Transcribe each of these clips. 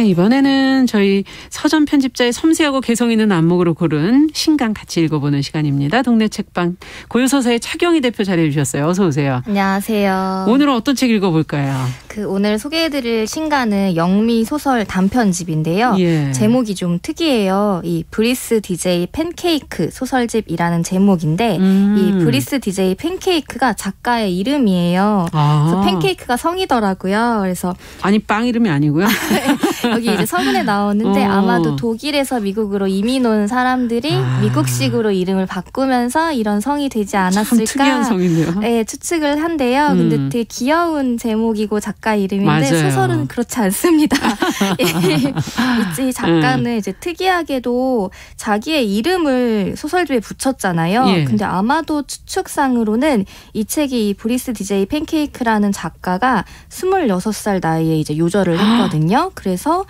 네, 이번에는 저희 서점 편집자의 섬세하고 개성 있는 안목으로 고른 신간 같이 읽어보는 시간입니다. 동네 책방 고요서사의 차경희 대표 자리해 주셨어요. 어서 오세요. 안녕하세요. 오늘은 어떤 책 읽어볼까요? 오늘 소개해드릴 신간은 영미 소설 단편집인데요. 예. 제목이 좀 특이해요. 이 브리스 DJ 팬케이크 소설집이라는 제목인데 이 브리스 DJ 팬케이크가 작가의 이름이에요. 그래서 팬케이크가 성이더라고요. 그래서 아니 빵 이름이 아니고요. 여기 이제 서문에 나오는데 아마도 독일에서 미국으로 이민 온 사람들이 미국식으로 이름을 바꾸면서 이런 성이 되지 않았을까. 참 특이한 성이네요. 네, 추측을 한대요. 근데 되게 귀여운 제목이고 작가 이름인데 맞아요. 소설은 그렇지 않습니다. 이 작가는 이제 특이하게도 자기의 이름을 소설집에 붙였잖아요. 예. 근데 아마도 추측상으로는 이 책이 이 브리스 DJ 팬케이크라는 작가가 26살 나이에 이제 요절을 했거든요. 그래서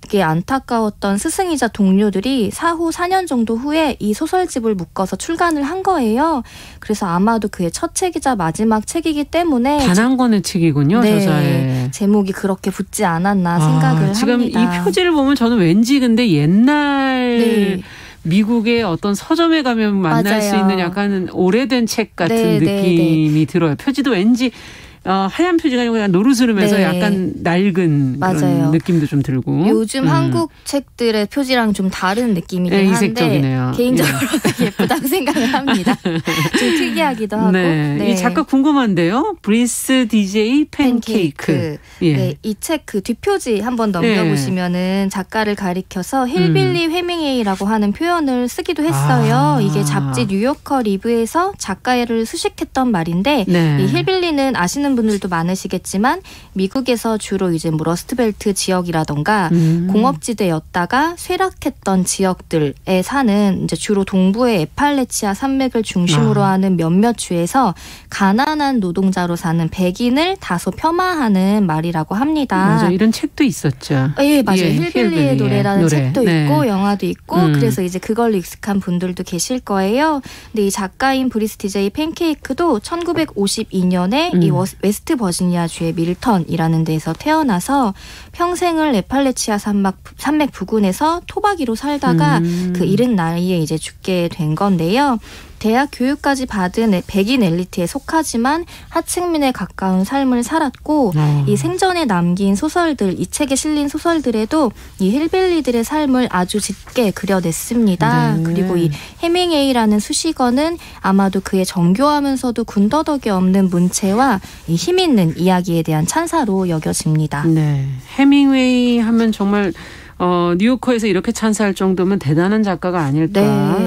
그게 안타까웠던 스승이자 동료들이 사후 4년 정도 후에 이 소설집을 묶어서 출간을 한 거예요. 그래서 아마도 그의 첫 책이자 마지막 책이기 때문에 단 한 권의 책이군요. 네, 저자의. 제목이 그렇게 붙지 않았나 생각을 지금 합니다. 이 표지를 보면 저는 왠지 근데 옛날 미국의 어떤 서점에 가면 만날 수 있는 약간 오래된 책 같은 느낌이 들어요. 표지도 왠지 하얀 표지가 아니고 그냥 노르스름해서 약간 낡은 그런 느낌도 좀 들고. 요즘 한국 책들의 표지랑 좀 다른 느낌이긴 한데 이색적이네요. 개인적으로 되게 예쁘다고 생각을 합니다. 좀 특이하기도 하고. 이 작가 궁금한데요. 브리스 DJ 팬케이크. 네, 이 책 뒷표지 한번 넘겨보시면은 작가를 가리켜서 힐빌리 해밍웨이라고 하는 표현을 쓰기도 했어요. 이게 잡지 뉴요커 리뷰에서 작가를 수식했던 말인데 이 힐빌리는 아시는 분들도 많으시겠지만 미국에서 주로 이제 뭐 러스트벨트 지역이라던가 공업지대였다가 쇠락했던 지역들에 사는 이제 주로 동부의 에팔레치아 산맥을 중심으로 하는 몇몇 주에서 가난한 노동자로 사는 백인을 다소 폄하하는 말이라고 합니다. 맞아, 이런 책도 있었죠. 예, 맞아요. 힐빌리의 노래라는 책도 있고 영화도 있고 그래서 이제 그걸로 익숙한 분들도 계실 거예요. 근데 이 작가인 브리스 DJ 팬케이크도 1952년에 이 웨스트 버지니아주의 밀턴이라는 데에서 태어나서 평생을 에팔레치아 산맥 부근에서 토박이로 살다가 그 이른 나이에 이제 죽게 된 건데요. 대학 교육까지 받은 백인 엘리트에 속하지만 하층민에 가까운 삶을 살았고 이 생전에 남긴 소설들, 이 책에 실린 소설들에도 이 힐빌리들의 삶을 아주 짙게 그려냈습니다. 그리고 이 해밍웨이라는 수식어는 아마도 그의 정교하면서도 군더더기 없는 문체와 이 힘있는 이야기에 대한 찬사로 여겨집니다. 네, 해밍웨이 하면 정말 뉴요커에서 이렇게 찬사할 정도면 대단한 작가가 아닐까.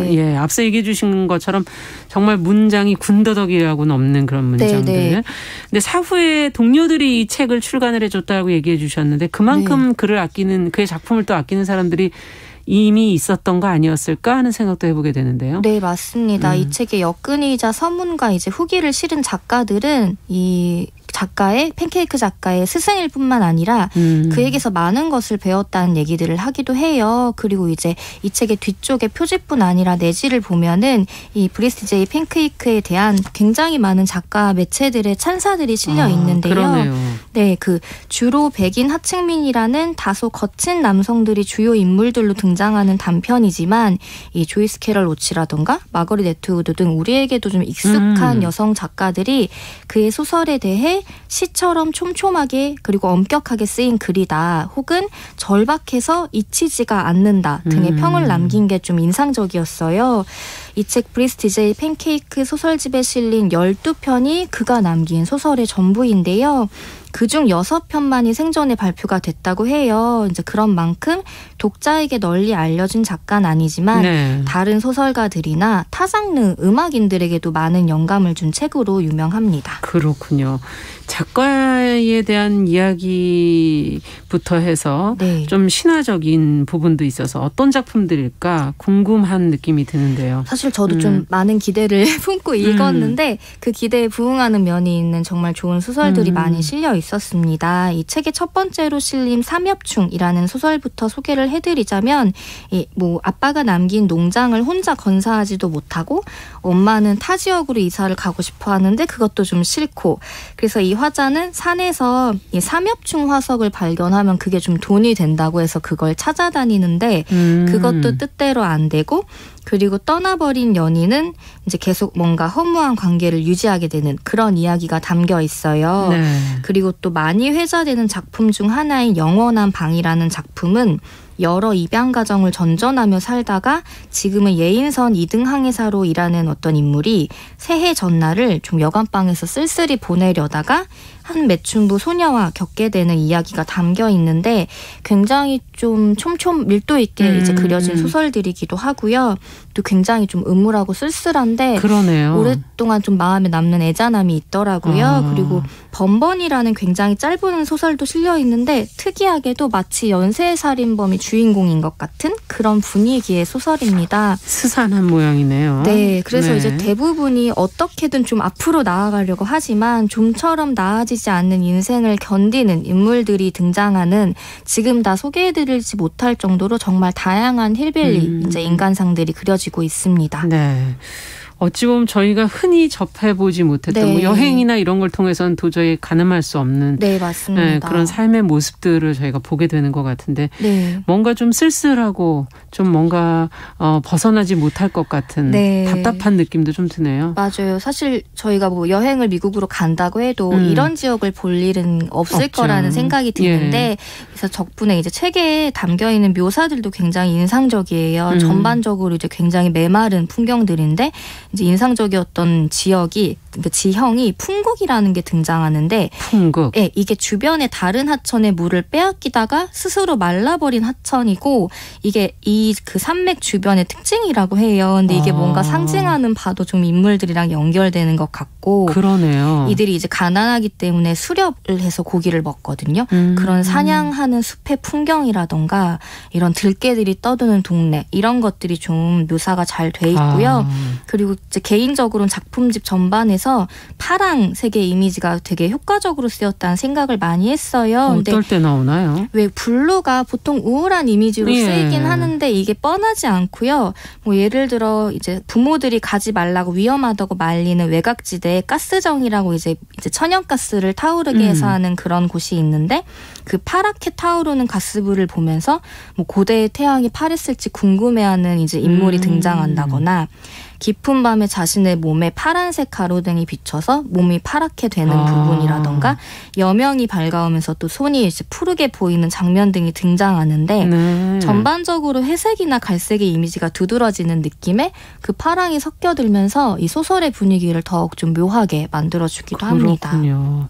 예, 앞서 얘기해 주신 것처럼 정말 문장이 군더더기라고는 없는 그런 문장들. 근데 사후에 동료들이 이 책을 출간을 해줬다고 얘기해 주셨는데 그만큼 그를 아끼는, 그의 작품을 또 아끼는 사람들이 이미 있었던 거 아니었을까 하는 생각도 해보게 되는데요. 네, 맞습니다. 이 책의 역근이자 서문과 이제 후기를 실은 작가들은 이 팬케이크 작가의 스승일 뿐만 아니라 그에게서 많은 것을 배웠다는 얘기들을 하기도 해요. 그리고 이제 이 책의 뒤쪽에 표지뿐 아니라 내지를 보면은 이 브리스 DJ 팬케이크에 대한 굉장히 많은 작가 매체들의 찬사들이 실려 있는데요. 그러네요. 네, 주로 백인 하층민이라는 다소 거친 남성들이 주요 인물들로 등장하는 단편이지만 이 조이스 캐럴 로치라던가 마거릿 애트우드 등 우리에게도 좀 익숙한 여성 작가들이 그의 소설에 대해 시처럼 촘촘하게 그리고 엄격하게 쓰인 글이다 혹은 절박해서 잊히지가 않는다 등의 평을 남긴 게 좀 인상적이었어요. 이 책 브리스 DJ 팬케이크 소설집에 실린 12편이 그가 남긴 소설의 전부인데요. 그중 6편만이 생전에 발표가 됐다고 해요. 이제 그런 만큼 독자에게 널리 알려진 작가는 아니지만 다른 소설가들이나 타 장르 음악인들에게도 많은 영감을 준 책으로 유명합니다. 그렇군요. 작가에 대한 이야기부터 해서 좀 신화적인 부분도 있어서 어떤 작품들일까 궁금한 느낌이 드는데요. 사실 저도 좀 많은 기대를 품고 읽었는데 그 기대에 부응하는 면이 있는 정말 좋은 소설들이 많이 실려 있었습니다. 이 책의 첫 번째로 실린 삼엽충이라는 소설부터 소개를 해드리자면 아빠가 남긴 농장을 혼자 건사하지도 못하고 엄마는 타 지역으로 이사를 가고 싶어 하는데 그것도 좀 싫고 그래서 이 이 화자는 산에서 이 삼엽충 화석을 발견하면 그게 좀 돈이 된다고 해서 그걸 찾아다니는데 그것도 뜻대로 안 되고 그리고 떠나버린 연인은 이제 계속 뭔가 허무한 관계를 유지하게 되는 그런 이야기가 담겨 있어요. 네. 그리고 또 많이 회자되는 작품 중 하나인 영원한 방이라는 작품은 여러 입양 가정을 전전하며 살다가 지금은 예인선 2등 항해사로 일하는 어떤 인물이 새해 전날을 좀 여관방에서 쓸쓸히 보내려다가 한 매춘부 소녀와 겪게 되는 이야기가 담겨 있는데 굉장히 좀 촘촘 밀도 있게 이제 그려진 소설들이기도 하고요. 또 굉장히 좀 음울하고 쓸쓸한데 그러네요. 오랫동안 좀 마음에 남는 애잔함이 있더라고요. 그리고 번번이라는 굉장히 짧은 소설도 실려 있는데 특이하게도 마치 연쇄살인범이 주인공인 것 같은 그런 분위기의 소설입니다. 스산한 모양이네요. 네, 그래서 이제 대부분이 어떻게든 좀 앞으로 나아가려고 하지만 좀처럼 나아지지 않는 인생을 견디는 인물들이 등장하는 지금 다 소개해드리지 못할 정도로 정말 다양한 힐빌리 이제 인간상들이 그려지고 있습니다. 네. 어찌 보면 저희가 흔히 접해보지 못했던 뭐 여행이나 이런 걸 통해서는 도저히 가늠할 수 없는 맞습니다. 그런 삶의 모습들을 저희가 보게 되는 것 같은데 뭔가 좀 쓸쓸하고 좀 뭔가 벗어나지 못할 것 같은 답답한 느낌도 좀 드네요. 맞아요. 사실 저희가 뭐 여행을 미국으로 간다고 해도 이런 지역을 볼 일은 없을 없죠. 거라는 생각이 드는데 그래서 덕분에 이제 책에 담겨있는 묘사들도 굉장히 인상적이에요. 전반적으로 이제 굉장히 메마른 풍경들인데 이제 인상적이었던 지역이 그러니까 지형이 풍국이라는 게 등장하는데 풍국. 네, 이게 주변의 다른 하천의 물을 빼앗기다가 스스로 말라버린 하천이고 이게 이 그 산맥 주변의 특징이라고 해요. 근데 이게 뭔가 상징하는 바도 좀 인물들이랑 연결되는 것 같고 그러네요. 이들이 이제 가난하기 때문에 수렵을 해서 고기를 먹거든요. 그런 사냥하는 숲의 풍경이라던가 이런 들개들이 떠드는 동네 이런 것들이 좀 묘사가 잘 돼 있고요. 그리고 이제 개인적으로는 작품집 전반에서 파랑색의 이미지가 되게 효과적으로 쓰였다는 생각을 많이 했어요. 어떨 때 나오나요? 왜 블루가 보통 우울한 이미지로 쓰이긴 하는데 이게 뻔하지 않고요. 뭐 예를 들어 이제 부모들이 가지 말라고 위험하다고 말리는 외곽지대에 가스정이라고 이제 천연가스를 타오르게 해서 하는 그런 곳이 있는데 그 파랗게 타오르는 가스불을 보면서 뭐 고대의 태양이 파랬을지 궁금해하는 이제 인물이 등장한다거나 깊은 밤에 자신의 몸에 파란색 가로등이 비춰서 몸이 파랗게 되는 부분이라던가 여명이 밝아오면서 또 손이 이제 푸르게 보이는 장면 등이 등장하는데 전반적으로 회색이나 갈색의 이미지가 두드러지는 느낌에 그 파랑이 섞여들면서 이 소설의 분위기를 더욱 좀 묘하게 만들어주기도 합니다. 그렇군요.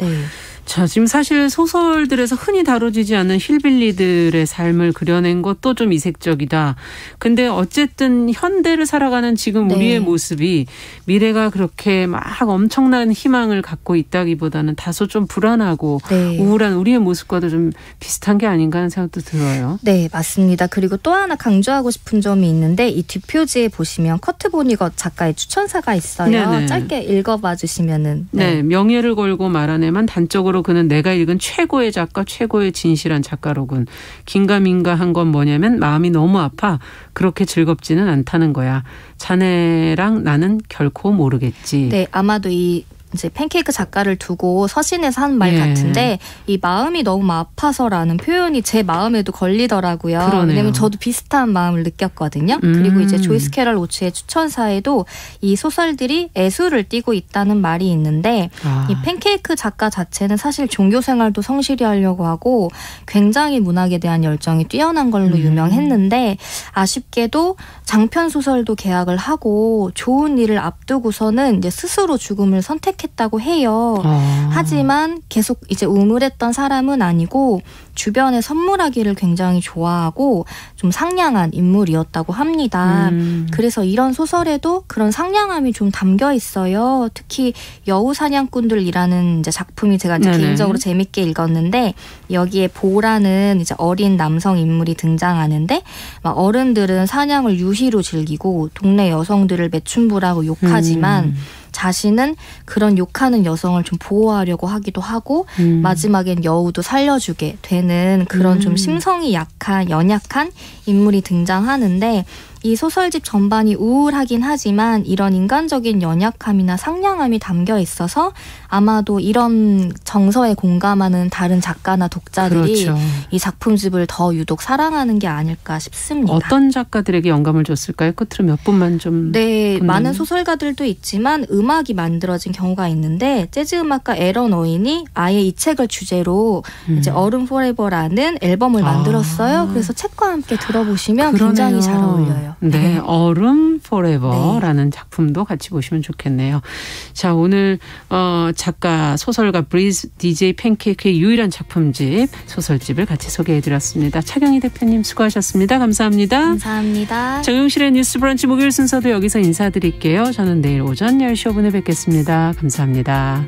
자, 지금 사실 소설들에서 흔히 다뤄지지 않는 힐빌리들의 삶을 그려낸 것도 좀 이색적이다. 근데 어쨌든 현대를 살아가는 지금 우리의 모습이 미래가 그렇게 막 엄청난 희망을 갖고 있다기보다는 다소 좀 불안하고 우울한 우리의 모습과도 좀 비슷한 게 아닌가 하는 생각도 들어요. 네, 맞습니다. 그리고 또 하나 강조하고 싶은 점이 있는데 이 뒷표지에 보시면 커트 보니것 작가의 추천사가 있어요. 네네. 짧게 읽어봐 주시면은. 네, 명예를 걸고 말하네만 단적으로 그는 내가 읽은 최고의 작가, 최고의 진실한 작가로군. 긴가민가한 건 뭐냐면 마음이 너무 아파. 그렇게 즐겁지는 않다는 거야. 자네랑 나는 결코 모르겠지. 네, 아마도 이 이제 팬케이크 작가를 두고 서신에서 한 말 같은데 이 마음이 너무 아파서라는 표현이 제 마음에도 걸리더라고요. 그러네요. 왜냐면 저도 비슷한 마음을 느꼈거든요. 그리고 이제 조이스 캐럴 오츠의 추천사에도 이 소설들이 애수를 띠고 있다는 말이 있는데 이 팬케이크 작가 자체는 사실 종교 생활도 성실히 하려고 하고 굉장히 문학에 대한 열정이 뛰어난 걸로 유명했는데 아쉽게도 장편 소설도 개학을 하고 좋은 일을 앞두고서는 이제 스스로 죽음을 선택했다고 해요. 하지만 계속 이제 우물했던 사람은 아니고 주변에 선물하기를 굉장히 좋아하고 좀 상냥한 인물이었다고 합니다. 그래서 이런 소설에도 그런 상냥함이 좀 담겨 있어요. 특히 여우 사냥꾼들이라는 이제 작품이 제가 이제 개인적으로 재밌게 읽었는데 여기에 보라는 이제 어린 남성 인물이 등장하는데 막 어른들은 사냥을 유희로 즐기고 동네 여성들을 매춘부라고 욕하지만 자신은 그런 욕하는 여성을 좀 보호하려고 하기도 하고 마지막엔 여우도 살려주게 되는 그런 좀 심성이 약한 연약한 인물이 등장하는데 이 소설집 전반이 우울하긴 하지만 이런 인간적인 연약함이나 상냥함이 담겨 있어서 아마도 이런 정서에 공감하는 다른 작가나 독자들이 그렇죠. 이 작품집을 더 유독 사랑하는 게 아닐까 싶습니다. 어떤 작가들에게 영감을 줬을까요? 끝으로 몇 분만 좀. 네, 많은 소설가들도 있지만 음악이 만들어진 경우가 있는데 재즈 음악가 에런 어인이 아예 이 책을 주제로 이제 얼음 포레버라는 앨범을 만들었어요. 그래서 책과 함께 들어보시면 그러네요. 굉장히 잘 어울려요. 네, 얼음 포레버라는 작품도 같이 보시면 좋겠네요. 자, 오늘 작가 소설가 브리즈 DJ 팬케이크의 유일한 작품집 소설집을 같이 소개해드렸습니다. 차경희 대표님 수고하셨습니다. 감사합니다. 감사합니다. 정용실의 뉴스 브런치 목요일 순서도 여기서 인사드릴게요. 저는 내일 오전 10시 5분에 뵙겠습니다. 감사합니다.